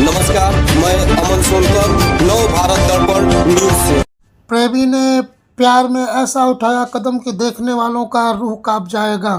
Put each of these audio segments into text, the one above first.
नमस्कार, मैं अमन सोनकर, नव भारत दर्पण न्यूज से। प्रेमी ने प्यार में ऐसा उठाया कदम कि देखने वालों का रूह कांप जाएगा।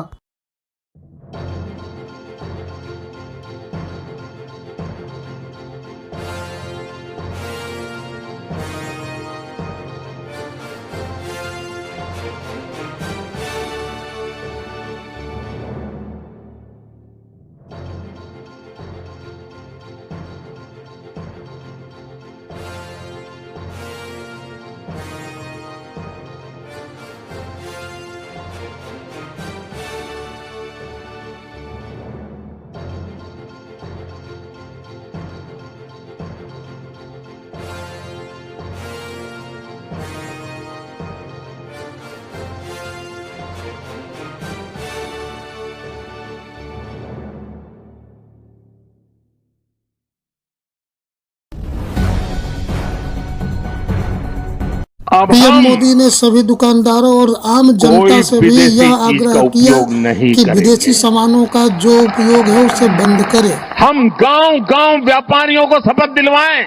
पीएम मोदी ने सभी दुकानदारों और आम जनता से भी यह आग्रह किया कि विदेशी सामानों का जो उपयोग है उसे बंद करें। हम गांव-गांव व्यापारियों को शपथ दिलवाएं,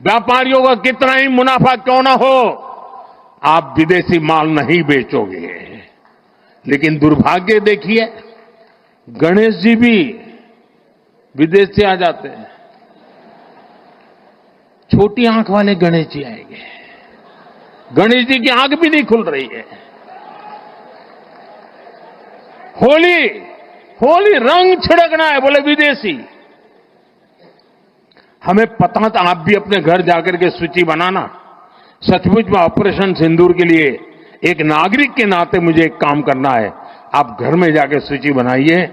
व्यापारियों का कितना ही मुनाफा क्यों ना हो, आप विदेशी माल नहीं बेचोगे। लेकिन दुर्भाग्य देखिए, गणेश जी भी विदेश से आ जाते हैं। छोटी आंख वाले गणेश जी आएंगे, गणेश जी की आंख भी नहीं खुल रही है। होली रंग छिड़कना है, बोले विदेशी। हमें पता था, आप भी अपने घर जाकर के सूची बनाना। सचमुच में ऑपरेशन सिंदूर के लिए एक नागरिक के नाते मुझे एक काम करना है। आप घर में जाकर सूची बनाइए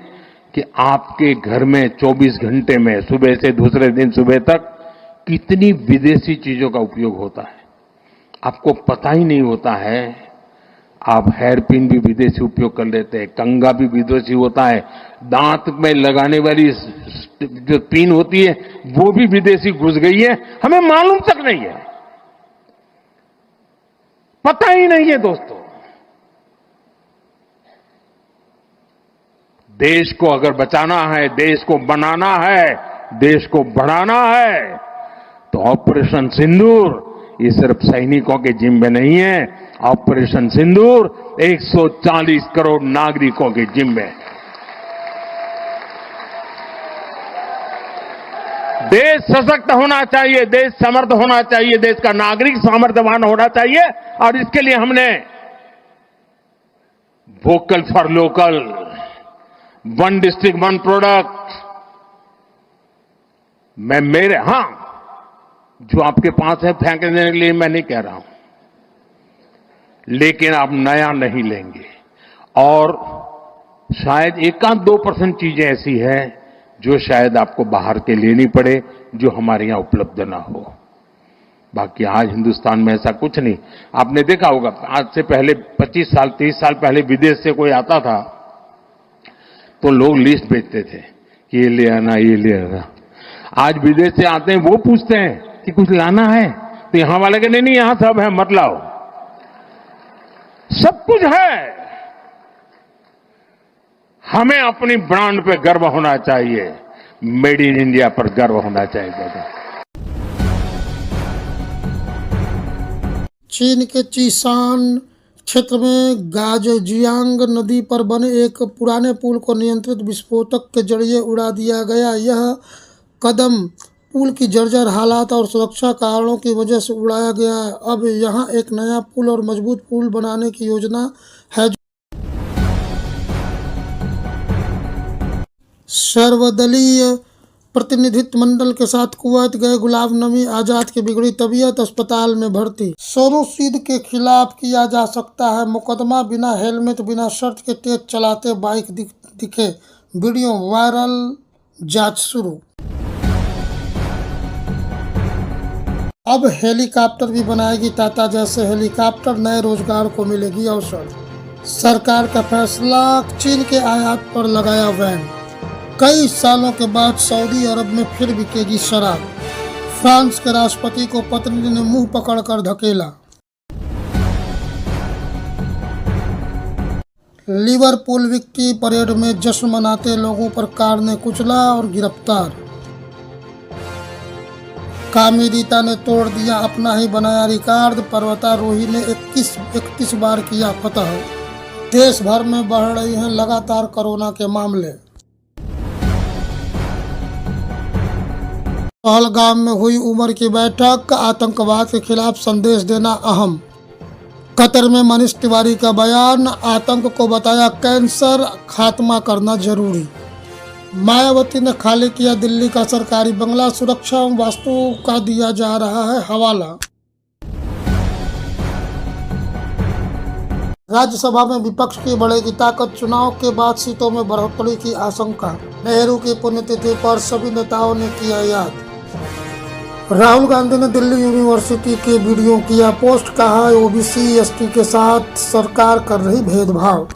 कि आपके घर में 24 घंटे में सुबह से दूसरे दिन सुबह तक कितनी विदेशी चीजों का उपयोग होता है। आपको पता ही नहीं होता है। आप हेयर पिन भी विदेशी उपयोग कर लेते हैं, कंघा भी विदेशी होता है, दांत में लगाने वाली जो पिन होती है वो भी विदेशी घुस गई है, हमें मालूम तक नहीं है, पता ही नहीं है। दोस्तों, देश को अगर बचाना है, देश को बनाना है, देश को बढ़ाना है, तो ऑपरेशन सिंदूर ये सिर्फ सैनिकों के जिम्मे नहीं है। ऑपरेशन सिंदूर 140 करोड़ नागरिकों के जिम्मे है। देश सशक्त होना चाहिए, देश समर्थ होना चाहिए, देश का नागरिक सामर्थ्यवान होना चाहिए। और इसके लिए हमने vocal for local, one district one product, जो आपके पास है फेंक देने के लिए मैं नहीं कह रहा हूं, लेकिन आप नया नहीं लेंगे। और शायद 1-2% चीजें ऐसी है जो शायद आपको बाहर के लेनी पड़े, जो हमारे यहां उपलब्ध ना हो। बाकी आज हिंदुस्तान में ऐसा कुछ नहीं। आपने देखा होगा, आज से पहले 25 साल 30 साल पहले विदेश से कोई आता था तो लोग लिस्ट भेजते थे कि ये ले आना, ये ले आना। आज विदेश से आते हैं, वो पूछते हैं कि कुछ लाना है, तो यहां वाले के नहीं, यहां सब है, मत लाओ, सब कुछ है। हमें अपनी ब्रांड पे गर्व होना चाहिए, मेड इन इंडिया पर गर्व होना चाहिए। चीन के चीशान क्षेत्र में गाजजियांग नदी पर बने एक पुराने पुल को नियंत्रित विस्फोटक के जरिए उड़ा दिया गया। यह कदम पुल की जर्जर हालात और सुरक्षा कारणों की वजह से उड़ाया गया है। अब यहां एक नया पुल और मजबूत पुल बनाने की योजना है। सर्वदलीय प्रतिनिधित्व मंडल के साथ कुवैत गए गुलाम नबी आजाद की बिगड़ी तबीयत, अस्पताल में भर्ती। सोनू सूद के खिलाफ किया जा सकता है मुकदमा, बिना हेलमेट बिना शर्त के तेज चलाते बाइक दिखे, वीडियो वायरल, जांच शुरू। अब हेलीकॉप्टर भी बनाएगी टाटा जैसे हेलीकॉप्टर, नए रोजगार को मिलेगी अवसर। सरकार का फैसला, चीन के आयात पर लगाया बैन। कई सालों के बाद सऊदी अरब में फिर बिकेगी शराब। फ्रांस के राष्ट्रपति को पत्नी ने मुंह पकड़कर धकेला। लिवरपूल विक्ट्री परेड में जश्न मनाते लोगों पर कार ने कुचला और गिरफ्तार। कामिनीता ने तोड़ दिया अपना ही बनाया रिकॉर्ड, पर्वतारोही ने 31 बार किया फतह। देश भर में बढ़ रही हैं लगातार कोरोना के मामले। पहलगाम में हुई उमर की बैठक, आतंकवाद के खिलाफ संदेश देना अहम। कतर में मनीष तिवारी का बयान, आतंक को बताया कैंसर, खात्मा करना जरूरी। मायावती ने खाली किया दिल्ली का सरकारी बंगला, सुरक्षा एवं वास्तु का दिया जा रहा है हवाला। राज्यसभा में विपक्ष की बढ़ेगी ताकत, चुनाव के बाद सीटों में बढ़ोतरी की आशंका। नेहरू की पुण्यतिथि पर सभी नेताओं ने किया याद। राहुल गांधी ने दिल्ली यूनिवर्सिटी के वीडियो किया पोस्ट, कहा ओबीसी एसटी के साथ सरकार कर रही भेदभाव।